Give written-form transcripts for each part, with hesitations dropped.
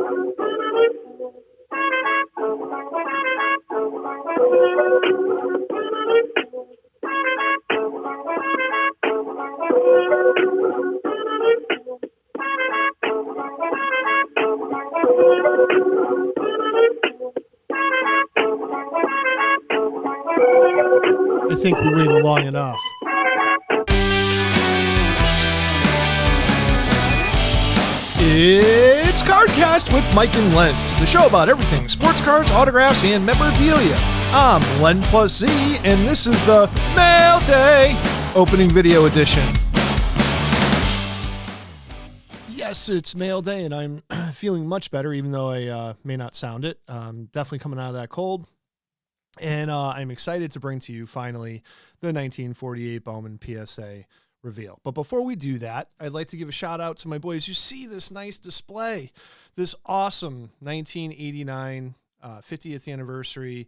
I think we waited long enough. It's CardKast with Mike and Lens, the show about everything sports cards, autographs, and memorabilia. I'm Len plus Z, and this is the Mailday opening video edition. Yes, it's Mailday, and I'm feeling much better, even though I may not sound it. Definitely coming out of that cold. And I'm excited to bring to you, finally, the 1948 Bowman PSA reveal. But before we do that, I'd like to give a shout out to my boys. You see this nice display, this awesome 1989 50th anniversary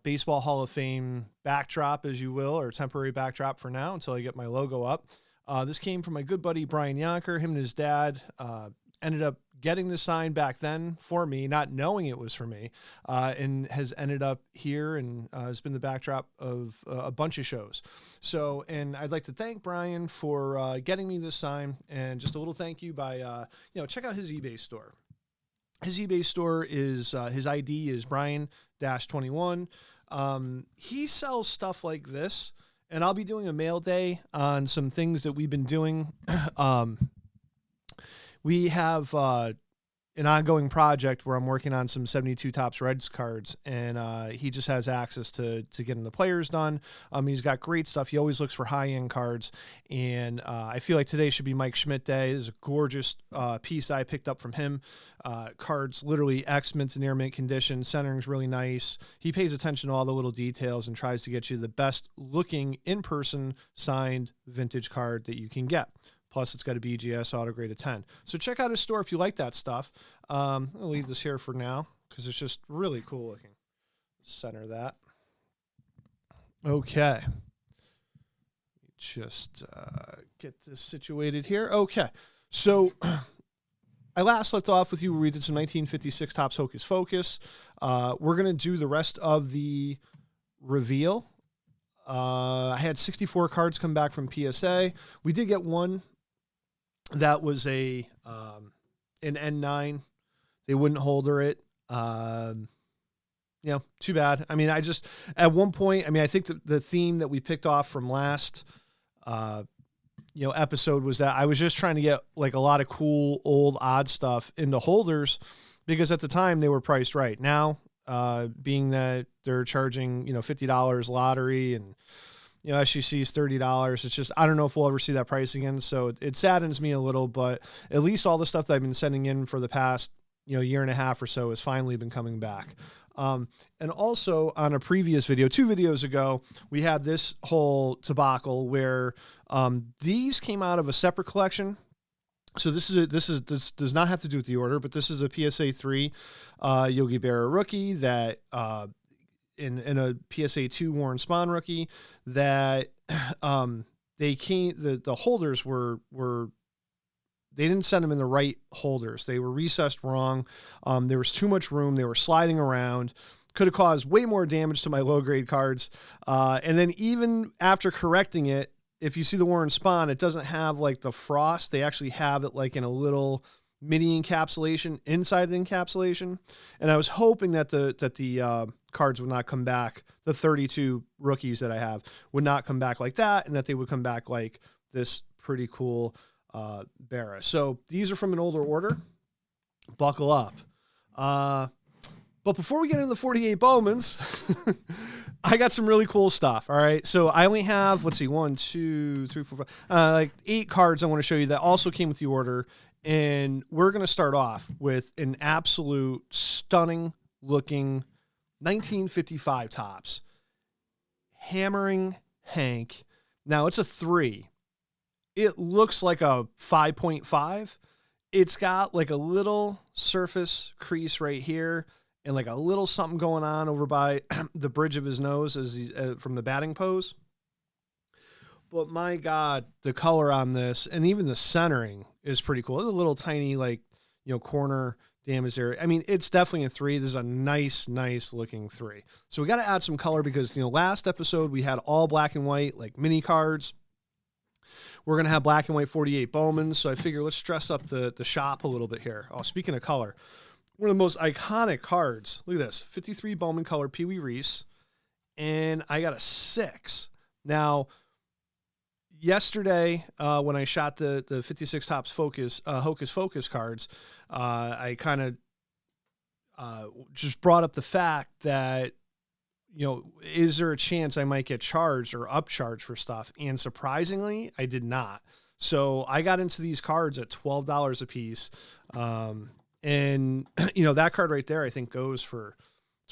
Baseball Hall of Fame backdrop, as you will, or temporary backdrop for now until I get my logo up. This came from my good buddy Brian Yonker. Him and his dad ended up getting the sign back then for me, not knowing it was for me, and has ended up here and has been the backdrop of a bunch of shows. So, and I'd like to thank Brian for getting me this sign, and just a little thank you by, check out his eBay store. His eBay store is, his ID is Brian-21. He sells stuff like this, and I'll be doing a mail day on some things that we've been doing. We have an ongoing project where I'm working on some 72 Topps Reds cards, and he just has access to getting the players done. He's got great stuff. He always looks for high-end cards, and I feel like today should be Mike Schmidt Day. This is a gorgeous piece that I picked up from him. Cards literally mint and near mint condition. Centering's really nice. He pays attention to all the little details and tries to get you the best-looking in-person signed vintage card that you can get. Plus, it's got a BGS auto grade of 10. So check out his store if you like that stuff. I'll leave this here for now because it's just really cool looking. Center that. Okay. Just get this situated here. Okay. So I last left off with you where we did some 1956 Topps Hocus Focus. We're going to do the rest of the reveal. I had 64 cards come back from PSA. We did get one that was an N9. They wouldn't holder it. Too bad. I mean, at one point, I think the theme that we picked off from last, episode was that I was just trying to get like a lot of cool old odd stuff into holders because at the time they were priced right. Now, being that they're charging, $50 lottery and, SGC is $30. It's just, I don't know if we'll ever see that price again. So it saddens me a little, but at least all the stuff that I've been sending in for the past, year and a half or so has finally been coming back. And also on a previous video, 2 videos ago, we had this whole debacle where these came out of a separate collection. So this does not have to do with the order, but this is a PSA 3 Yogi Berra rookie that in a PSA 2 Warren Spahn rookie that the holders were they didn't send them in the right holders. They were recessed wrong. There was too much room. They were sliding around. Could have caused way more damage to my low grade cards. And then even after correcting it, if you see the Warren Spahn, it doesn't have like the frost. They actually have it like in a little mini encapsulation inside the encapsulation. And I was hoping that the cards would not come back. The 32 rookies that I have would not come back like that, and that they would come back like this pretty cool Berra. So these are from an older order. Buckle up. But before we get into the 48 Bowmans, I got some really cool stuff. All right. So I only have, 1, 2, 3, 4, 5, like 8 cards I want to show you that also came with the order. And we're going to start off with an absolute stunning looking 1955 Topps Hammering Hank. Now it's a 3. It looks like a 5.5. It's got like a little surface crease right here and like a little something going on over by the bridge of his nose as he, from the batting pose. But my God, the color on this and even the centering is pretty cool. It's a little tiny, like, corner damage there. I mean, it's definitely a 3. This is a nice looking 3. So we got to add some color because, last episode we had all black and white, like mini cards. We're going to have black and white 48 Bowman. So I figure let's dress up the shop a little bit here. Oh, speaking of color, one of the most iconic cards. Look at this, 53 Bowman color Pee Wee Reese. And I got a 6. Now, yesterday, when I shot the 56 Tops Focus, Hocus Focus cards, I kind of just brought up the fact that, is there a chance I might get charged or upcharged for stuff? And surprisingly, I did not. So I got into these cards at $12 a piece. And that card right there, I think goes for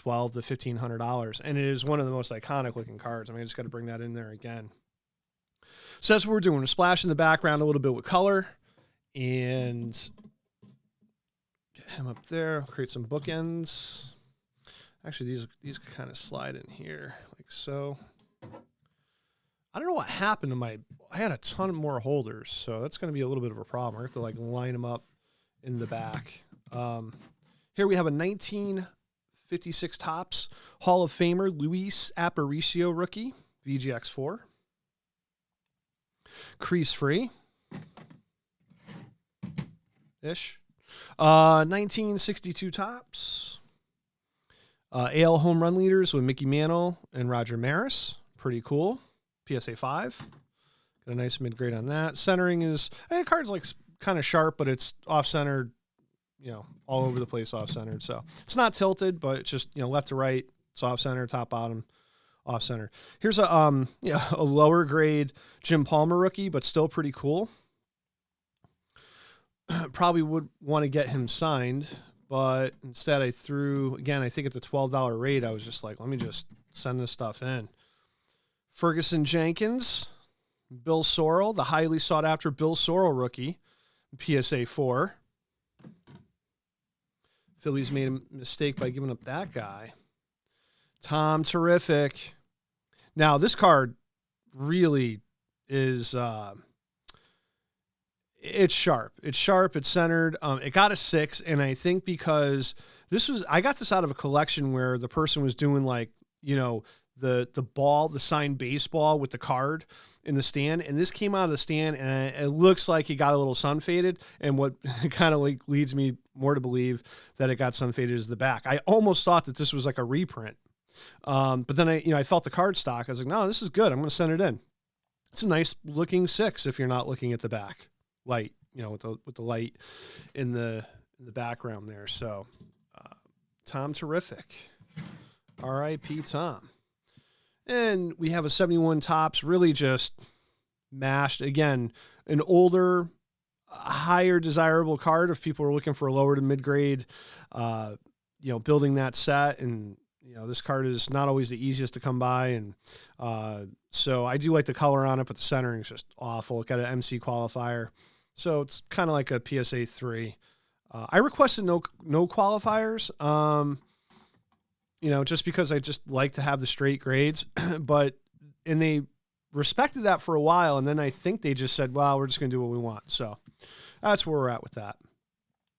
$1,200 to $1,500. And it is one of the most iconic looking cards. I mean, I just got to bring that in there again. So that's what we're doing. We're splashing the background a little bit with color and get him up there, create some bookends. Actually, these kind of slide in here like so. I don't know what happened to I had a ton more holders, so that's going to be a little bit of a problem. I have to line them up in the back. Here we have a 1956 Topps Hall of Famer Luis Aparicio rookie, VGX4. Crease free ish. 1962 Topps. AL home run leaders with Mickey Mantle and Roger Maris. Pretty cool. PSA 5. Got a nice mid grade on that. Centering is, card's kind of sharp, but it's off centered, all over the place off centered. So it's not tilted, but it's just, left to right. It's off center, top, bottom. Off center. Here's a lower grade Jim Palmer rookie, but still pretty cool. Probably would want to get him signed, but instead I threw, again, I think at the $12 rate, I was just like, let me just send this stuff in. Ferguson Jenkins, Bill Sorrell, the highly sought after Bill Sorrell rookie, PSA 4. Phillies made a mistake by giving up that guy. Tom Terrific. Now, this card really is, it's sharp. It's sharp. It's centered. It got a 6, and I think because I got this out of a collection where the person was doing the ball, the signed baseball with the card in the stand, and this came out of the stand, and it looks like he got a little sun faded, and what kind of leads me more to believe that it got sun faded is the back. I almost thought that this was like a reprint. But then I felt the card stock. I was like, no, this is good. I'm going to send it in. It's a nice looking 6 if you're not looking at the back light, with the light in the background there. So, Tom Terrific, R.I.P. Tom. And we have a 71 Topps, really just mashed again, an older, higher desirable card if people are looking for a lower to mid grade, building that set. And this card is not always the easiest to come by. And so I do like the color on it, but the centering is just awful. It got an MC qualifier. So it's kind of like a PSA 3. I requested no qualifiers, just because I just like to have the straight grades. And they respected that for a while. And then I think they just said, well, we're just going to do what we want. So that's where we're at with that.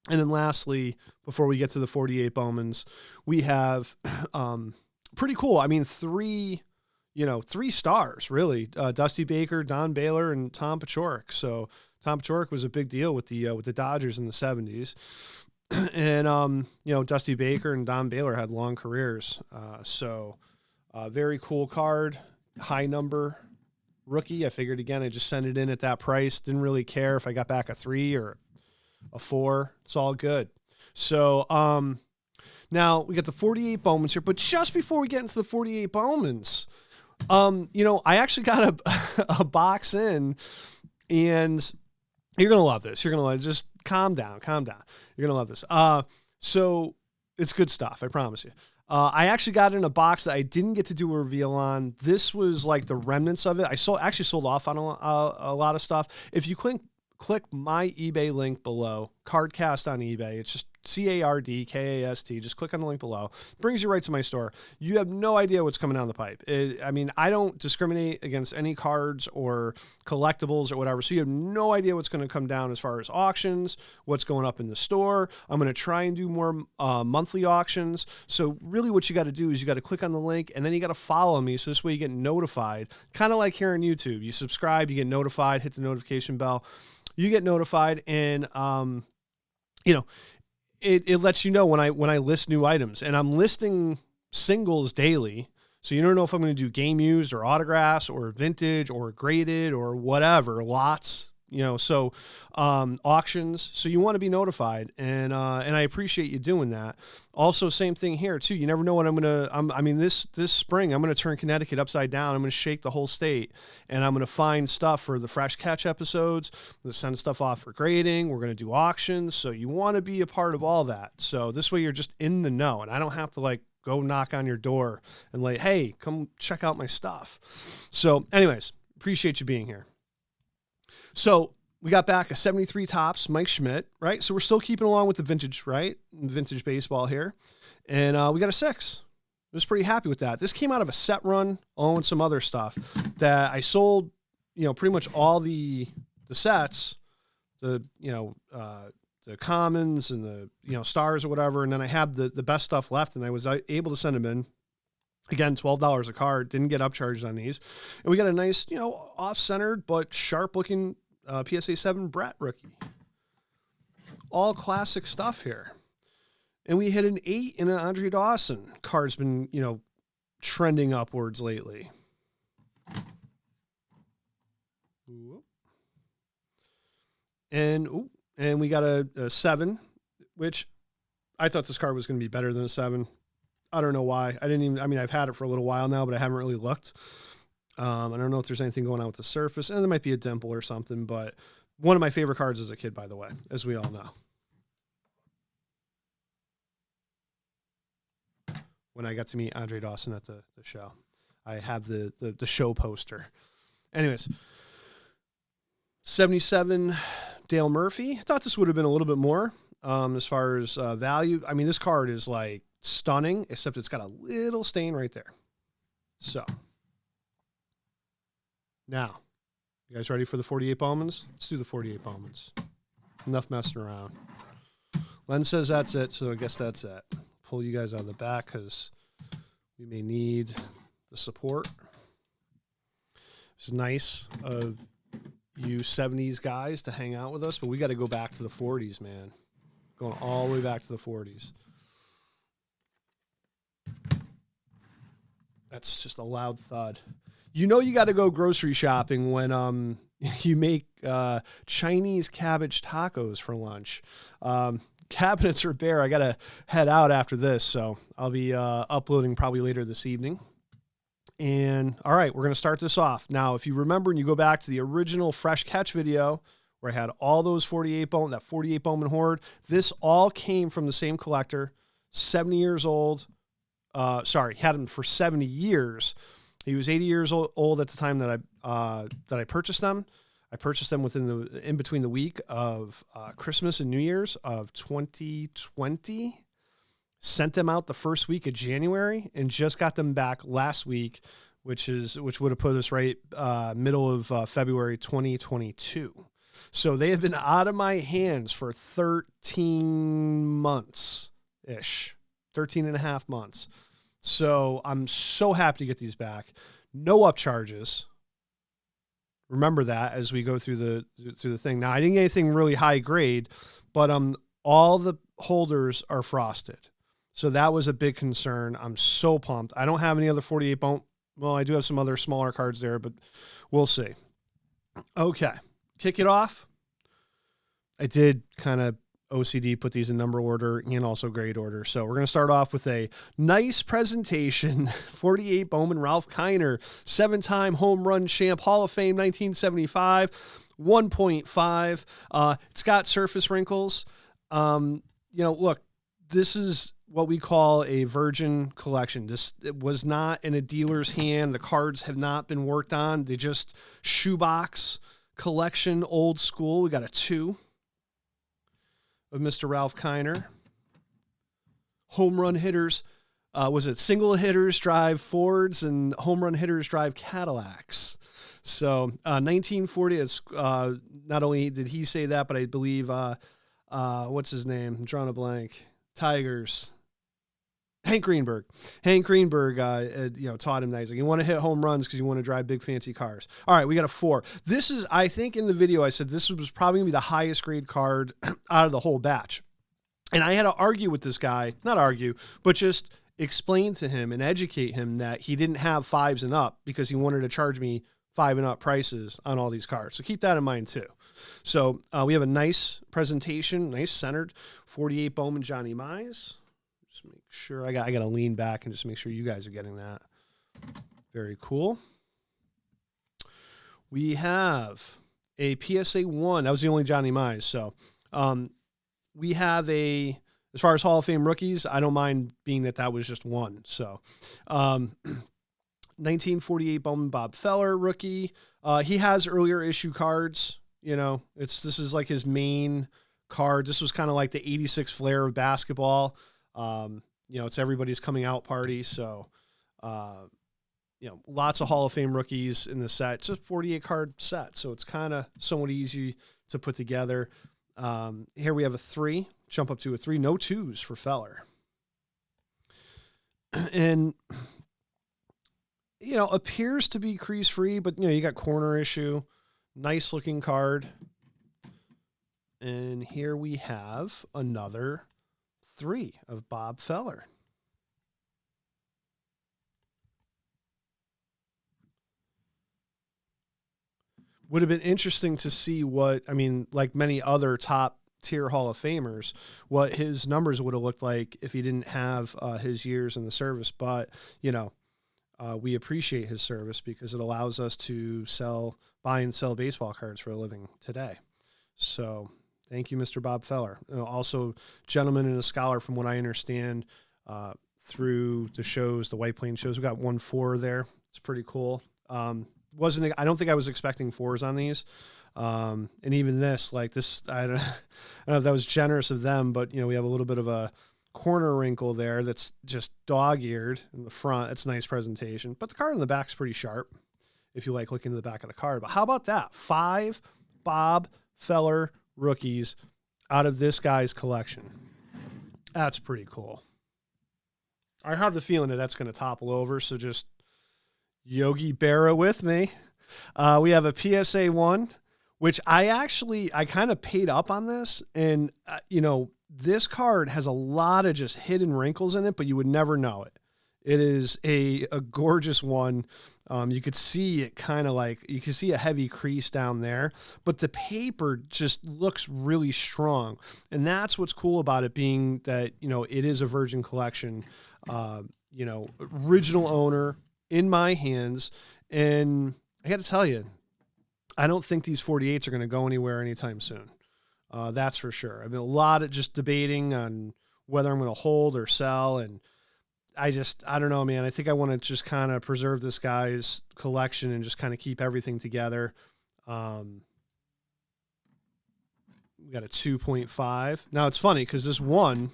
And then lastly, before we get to the 48 Bowmans, we have pretty cool. I mean, three stars, really. Dusty Baker, Don Baylor, and Tom Paciorek. So Tom Paciorek was a big deal with the Dodgers in the 70s. And, Dusty Baker and Don Baylor had long careers. So very cool card, high number rookie. I figured, again, I just sent it in at that price. Didn't really care if I got back a 3 or a 4. It's all good. So now we got the 48 Bowmans here, but just before we get into the 48 Bowmans, I actually got a box in, and you're going to love this. You're going to love it. Just calm down. You're going to love this. So it's good stuff. I promise you. I actually got in a box that I didn't get to do a reveal on. This was like the remnants of it. I actually sold off on a lot of stuff. If you click my eBay link below, CardKast on eBay, it's just CardKast. Just click on the link below. Brings you right to my store. You have no idea what's coming down the pipe. I mean, I don't discriminate against any cards or collectibles or whatever. So you have no idea what's going to come down as far as auctions, what's going up in the store. I'm going to try and do more monthly auctions. So really what you got to do is you got to click on the link and then you got to follow me. So this way you get notified, kind of like here on YouTube. You subscribe, you get notified, hit the notification bell. You get notified, and you know, it lets you know when I list new items, and I'm listing singles daily. So you don't know if I'm going to do game used or autographs or vintage or graded or whatever, lots, you know, so auctions. So you want to be notified, and I appreciate you doing that. Also, same thing here too. You never know what I mean, this spring, I'm going to turn Connecticut upside down. I'm going to shake the whole state, and I'm going to find stuff for the Fresh Catch episodes. I'm going to send stuff off for grading. We're going to do auctions. So you want to be a part of all that. So this way you're just in the know, and I don't have to like go knock on your door and like, hey, come check out my stuff. So anyways, appreciate you being here. So we got back a 73 Topps Mike Schmidt, right? So we're still keeping along with the vintage, right? Vintage baseball here. And we got a 6. I was pretty happy with that. This came out of a set run, and some other stuff that I sold, you know, pretty much all the sets, the commons and the, you know, stars or whatever. And then I had the best stuff left, and I was able to send them in. Again, $12 a card. Didn't get upcharged on these. And we got a nice, you know, off-centered but sharp-looking PSA 7 Brett rookie. All classic stuff here. And we hit an 8 in an Andre Dawson. Card's been, you know, trending upwards lately. And we got a 7, which I thought this card was going to be better than a 7. I don't know why. I've had it for a little while now, but I haven't really looked. I don't know if there's anything going on with the surface, and there might be a dimple or something, but one of my favorite cards as a kid, by the way, as we all know. When I got to meet Andre Dawson at the show, I have the show poster. Anyways, 77 Dale Murphy. I thought this would have been a little bit more as far as value. I mean, this card is like stunning, except it's got a little stain right there. So now, you guys ready for the 48 Bowmans? Let's do the 48 Bowmans. Enough messing around. Len says that's it, so I guess that's it. Pull you guys out of the back because we may need the support. It's nice of you 70s guys to hang out with us, but we got to go back to the 40s, man. Going all the way back to the 40s. That's just a loud thud. You know you got to go grocery shopping when you make Chinese cabbage tacos for lunch. Cabinets are bare. I got to head out after this, so I'll be uploading probably later this evening. And all right, we're going to start this off. Now, if you remember and you go back to the original Fresh Catch video where I had all those 48 Bowman Horde, this all came from the same collector, 70 years old. Had him for 70 years. He was 80 years old at the time that I purchased them. I purchased them in between the week of Christmas and New Year's of 2020. Sent them out the first week of January and just got them back last week, which would have put us right middle of February 2022. So they have been out of my hands for 13 months ish, 13 and a half months. So I'm so happy to get these back. No upcharges. Remember that as we go through the thing. Now I didn't get anything really high grade, but all the holders are frosted. So that was a big concern. I'm so pumped. I don't have any other 48 Bowman. Well, I do have some other smaller cards there, but we'll see. Okay. Kick it off. I did kind of OCD put these in number order and also grade order. So we're going to start off with a nice presentation. 48 Bowman Ralph Kiner, 7-time home run champ, Hall of Fame, 1975, 1.5. It's got surface wrinkles. Look, this is what we call a virgin collection. It was not in a dealer's hand. The cards have not been worked on. They just shoebox collection, old school. We got a 2 of Mr. Ralph Kiner. home run hitters. Was it single hitters drive Fords and home run hitters drive Cadillacs? So 1940, it's, not only did he say that, but I believe, what's his name? I'm drawing a blank. Tigers. Hank Greenberg. Hank Greenberg, taught him that. He's like, you want to hit home runs because you want to drive big fancy cars. All right, we got a 4. This is, I think in the video I said this was probably going to be the highest grade card out of the whole batch. And I had to argue with this guy, not argue, but just explain to him and educate him that he didn't have 5s and up because he wanted to charge me 5 and up prices on all these cars. So keep that in mind too. So we have a nice presentation, nice centered 48 Bowman Johnny Mize. Just make sure I got to lean back and just make sure you guys are getting that. Very cool. We have a PSA 1. That was the only Johnny Mize. So we have as far as Hall of Fame rookies, I don't mind being that was just one. So 1948 Bowman Bob Feller rookie. He has earlier issue cards. This is like his main card. This was kind of like the 86 flair of basketball. It's everybody's coming out party. So, lots of Hall of Fame rookies in the set. It's a 48 card set. So it's kind of somewhat easy to put together. Here we have a 3, jump up to a 3, no 2s for Feller. And, appears to be crease free, but you got corner issue, nice looking card. And here we have another 3 of Bob Feller. Would have been interesting to see like many other top tier Hall of Famers, what his numbers would have looked like if he didn't have his years in the service. But, we appreciate his service because it allows us to buy and sell baseball cards for a living today. So thank you, Mr. Bob Feller. Also, gentleman and a scholar, from what I understand, through the shows, the White Plains shows. We got 1-4 there. It's pretty cool. I don't think I was expecting 4s on these. And even this, like this, I don't know if that was generous of them, but we have a little bit of a corner wrinkle there that's just dog-eared in the front. It's a nice presentation, but the card in the back's pretty sharp if you like looking at the back of the card. But how about that? 5 Bob Feller rookies out of this guy's collection. That's pretty cool. I have the feeling that that's going to topple over, so just Yogi Berra with me. We have a PSA 1, which I kind of paid up on this, and this card has a lot of just hidden wrinkles in it, but you would never know it. It is a gorgeous one. You could see it you can see a heavy crease down there, but the paper just looks really strong. And that's what's cool about it, being that, it is a virgin collection, original owner in my hands. And I got to tell you, I don't think these 48s are going to go anywhere anytime soon. That's for sure. I've been a lot of just debating on whether I'm going to hold or sell. And I don't know, man. I think I want to just kind of preserve this guy's collection and just kind of keep everything together. We got a 2.5. Now it's funny because this one,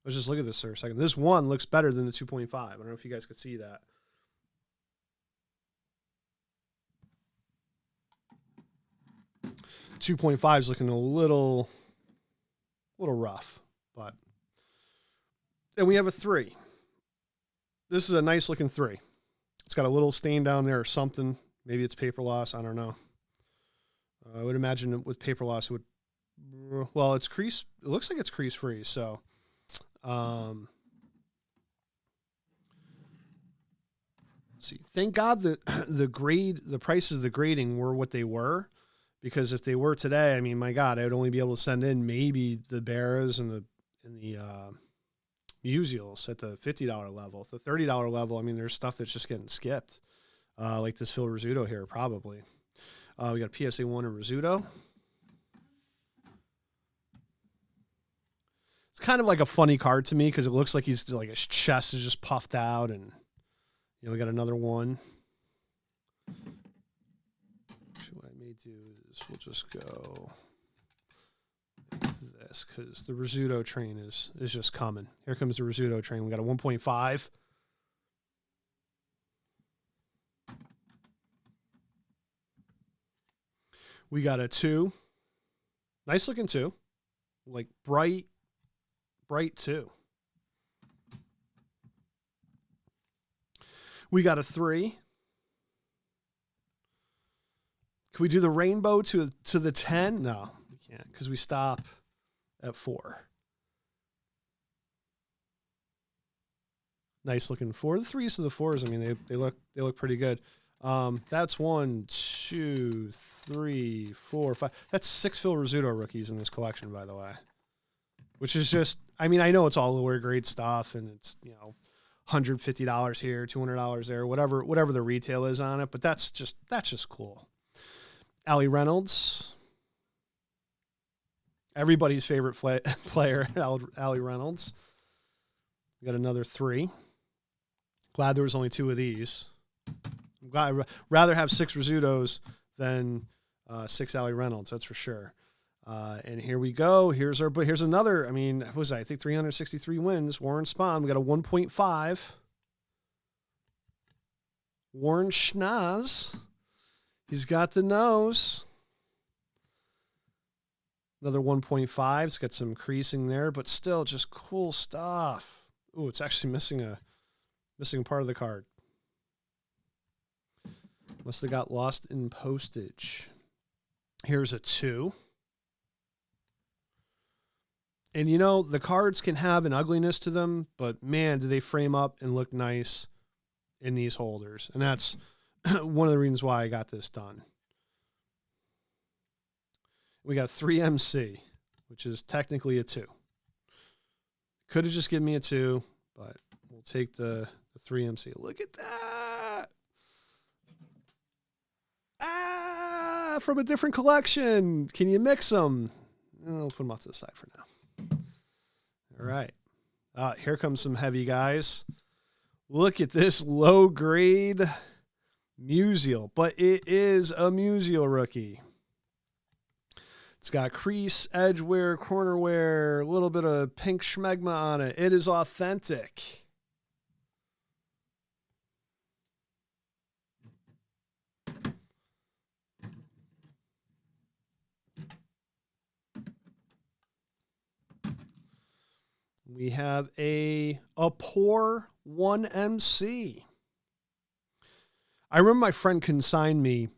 let's just look at this for a second. This one looks better than the 2.5. I don't know if you guys could see that. .5 is looking a little rough, but then we have a 3. This is a nice looking 3. It's got a little stain down there or something. Maybe it's paper loss. I don't know. I would imagine with paper loss, it's crease. It looks like it's crease free. So, let's see. Thank God that the prices of the grading were what they were. Because if they were today, I mean, my God, I would only be able to send in maybe the Barras and the Musials at the $50 level. At the $30 level, I mean, there's stuff that's just getting skipped, like this Phil Rizzuto here, probably. We got PSA 1 and Rizzuto. It's kind of like a funny card to me because it looks like his chest is just puffed out, and we got another one. What I may do is we'll just go like this because the Rizzuto train is just coming. Here comes the Rizzuto train. We got a 1.5. We got a 2. Nice looking 2. Like bright 2. We got a 3. Can we do the rainbow to the 10? No, we can't because we stop at 4. Nice looking 4. The 3s to the 4s, I mean, they look pretty good. That's 1, 2, 3, 4, 5. That's 6 Phil Rizzuto rookies in this collection, by the way. Which is just, I mean, I know it's all lower grade stuff and it's, $150 here, $200 there, whatever the retail is on it, but that's just cool. Allie Reynolds, everybody's favorite player, Allie Reynolds. We got another 3. Glad there was only 2 of these. I'd rather have 6 Rizzutos than 6 Allie Reynolds, that's for sure. And here we go. Here's another. I mean, what was that? I think 363 wins. Warren Spahn. We got a 1.5. Warren Schnaz. He's got the nose. Another 1.5. It's got some creasing there, but still just cool stuff. Ooh, it's actually missing part of the card. Must have got lost in postage. Here's a 2. And, the cards can have an ugliness to them, but, man, do they frame up and look nice in these holders. And that's one of the reasons why I got this done. We got 3MC, which is technically a 2. Could have just given me a 2, but we'll take the 3MC. Look at that. From a different collection. Can you mix them? I'll put them off to the side for now. All right. Here comes some heavy guys. Look at this low grade Musial, but it is a Musial rookie. It's got crease, edge wear, corner wear, a little bit of pink schmegma on it. It is authentic. We have a poor 1MC. I remember my friend consigned me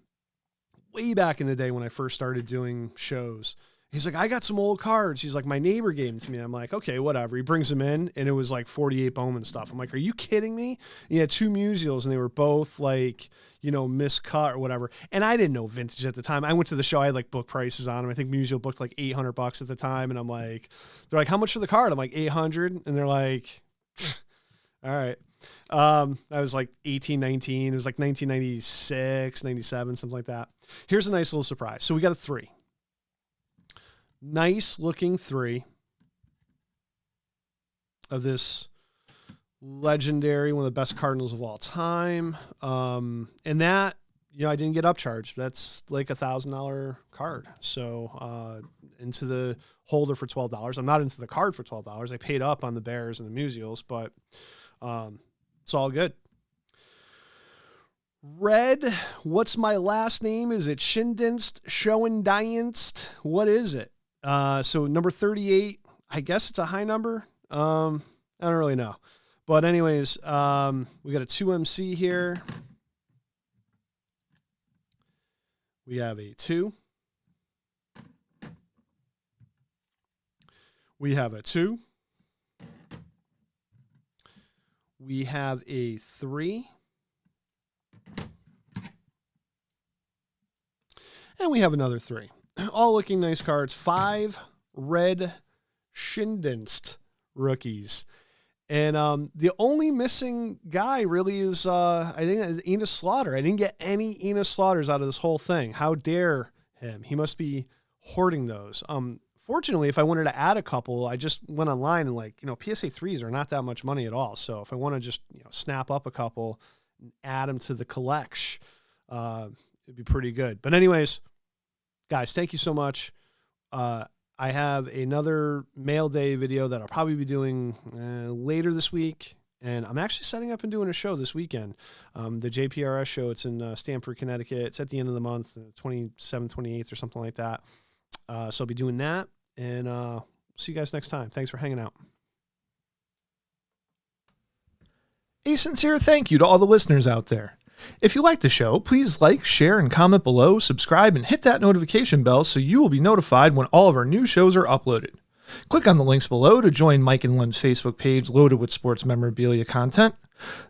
way back in the day when I first started doing shows. He's like, I got some old cards. He's like, my neighbor gave them to me. I'm like, okay, whatever. He brings them in, and it was like 48 Bowman stuff. I'm like, are you kidding me? He had 2 Musials, and they were both like, miscut or whatever. And I didn't know vintage at the time. I went to the show. I had like book prices on them. I think Musial booked like $800 at the time. And I'm like, they're like, how much for the card? I'm like, 800. And they're like, all right. I was like 18, 19. It was like 1996, 97, something like that. Here's a nice little surprise. So we got a 3. Nice looking 3 of this legendary, one of the best Cardinals of all time. And that, I didn't get upcharged. That's like $1,000 card. So, into the holder for $12. I'm not into the card for $12. I paid up on the Bears and the Musials, but, it's all good. Red, what's my last name? Is it Schindinst, Schoendienst? What is it? So number 38, I guess it's a high number. I don't really know. But anyways, we got a 2MC here. We have a 2. We have a 2. We have a 3. And we have another 3. All looking nice cards. 5 red Schindinst rookies. And the only missing guy really is, I think, is Enos Slaughter. I didn't get any Enos Slaughters out of this whole thing. How dare him? He must be hoarding those. Fortunately, if I wanted to add a couple, I just went online and PSA 3s are not that much money at all. So if I want to just, snap up a couple and add them to the collection, it'd be pretty good. But anyways, guys, thank you so much. I have another Mailday video that I'll probably be doing later this week. And I'm actually setting up and doing a show this weekend. The JPRS show, it's in Stamford, Connecticut. It's at the end of the month, 27th, 28th or something like that. So I'll be doing that. And see you guys next time. Thanks for hanging out. A sincere thank you to all the listeners out there. If you like the show, please like, share, and comment below, subscribe, and hit that notification bell so you will be notified when all of our new shows are uploaded. Click on the links below to join Mike and Len's Facebook page loaded with sports memorabilia content.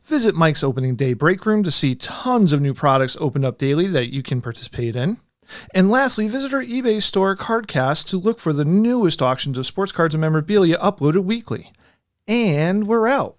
Visit Mike's opening day break room to see tons of new products opened up daily that you can participate in. And lastly, visit our eBay store, CardKast, to look for the newest auctions of sports cards and memorabilia uploaded weekly. And we're out.